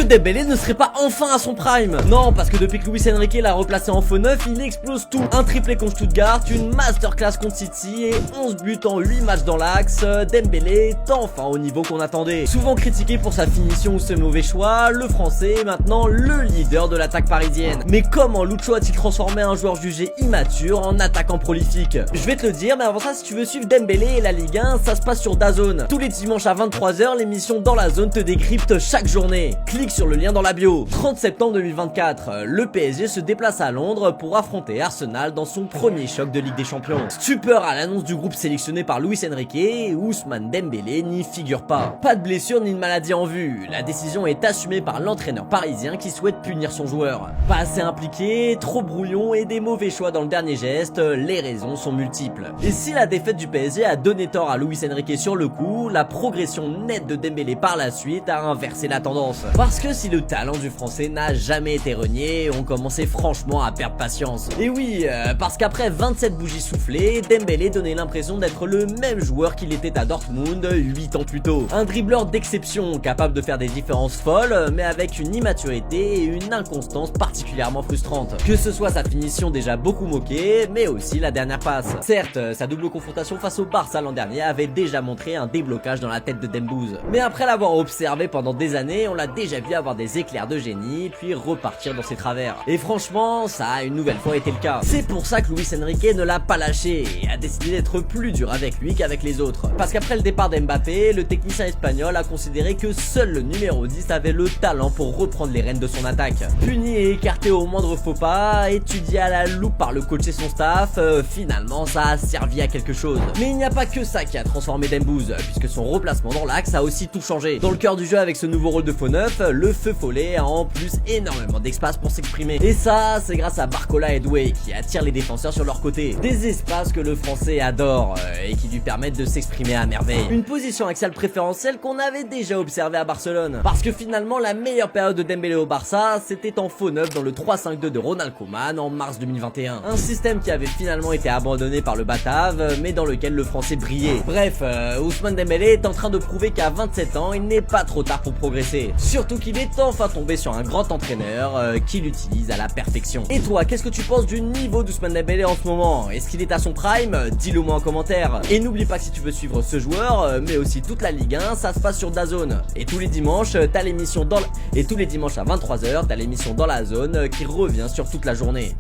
Dembélé ne serait pas enfin à son prime? Non, parce que depuis que Luis Enrique l'a replacé en faux neuf, il explose tout. Un triplé contre Stuttgart, une masterclass contre City et 11 buts en 8 matchs dans l'axe. Dembélé est enfin au niveau qu'on attendait. Souvent critiqué pour sa finition ou ses mauvais choix, le français est maintenant le leader de l'attaque parisienne. Mais comment Lucho a-t-il transformé un joueur jugé immature en attaquant prolifique? Je vais te le dire, mais avant ça, si tu veux suivre Dembélé et la Ligue 1, ça se passe sur DAZN. Tous les dimanches à 23 h, l'émission Dans la Zone te décrypte chaque journée. Clique sur le lien dans la bio. 30 septembre 2024, le PSG se déplace à Londres pour affronter Arsenal dans son premier choc de Ligue des Champions. Stupeur à l'annonce du groupe sélectionné par Luis Enrique, Ousmane Dembélé n'y figure pas. Pas de blessure ni de maladie en vue. La décision est assumée par l'entraîneur parisien qui souhaite punir son joueur. Pas assez impliqué, trop brouillon et des mauvais choix dans le dernier geste, les raisons sont multiples. Et si la défaite du PSG a donné tort à Luis Enrique sur le coup, la progression nette de Dembélé par la suite a inversé la tendance. Parce que si le talent du français n'a jamais été renié, on commençait franchement à perdre patience. Et oui, parce qu'après 27 bougies soufflées, Dembélé donnait l'impression d'être le même joueur qu'il était à Dortmund 8 ans plus tôt. Un dribbleur d'exception, capable de faire des différences folles, mais avec une immaturité et une inconstance particulièrement frustrante. Que ce soit sa finition déjà beaucoup moquée, mais aussi la dernière passe. Certes, sa double confrontation face au Barça l'an dernier avait déjà montré un déblocage dans la tête de Dembouz. Mais après l'avoir observé pendant des années, on l'a déjà vu avoir des éclairs de génie, puis repartir dans ses travers. Et franchement, ça a une nouvelle fois été le cas. C'est pour ça que Luis Enrique ne l'a pas lâché et a décidé d'être plus dur avec lui qu'avec les autres. Parce qu'après le départ d'Mbappé, le technicien espagnol a considéré que seul le numéro 10 avait le talent pour reprendre les rênes de son attaque. Puni et écarté au moindre faux pas, étudié à la loupe par le coach et son staff, finalement ça a servi à quelque chose. Mais il n'y a pas que ça qui a transformé Dembouz, puisque son replacement dans l'axe a aussi tout changé. Dans le cœur du jeu avec ce nouveau rôle de faux neuf, le feu follet a en plus énormément d'espace pour s'exprimer. Et ça, c'est grâce à Barcola et Doué qui attirent les défenseurs sur leur côté. Des espaces que le français adore et qui lui permettent de s'exprimer à merveille. Une position axiale préférentielle qu'on avait déjà observée à Barcelone. Parce que finalement, la meilleure période de Dembélé au Barça, c'était en faux neuf dans le 3-5-2 de Ronald Koeman en mars 2021. Un système qui avait finalement été abandonné par le Batave, mais dans lequel le français brillait. Bref, Ousmane Dembélé est en train de prouver qu'à 27 ans, il n'est pas trop tard pour progresser. Surtout qu'il est enfin tombé sur un grand entraîneur qui l'utilise à la perfection. Et toi, qu'est-ce que tu penses du niveau d'Ousmane Dembélé en ce moment? Est-ce qu'il est à son prime? Dis-le moi en commentaire. Et n'oublie pas que si tu veux suivre ce joueur, mais aussi toute la Ligue 1, ça se passe sur DAZN. Et tous les dimanches, t'as l'émission Et tous les dimanches à 23 h, t'as l'émission Dans la Zone qui revient sur toute la journée.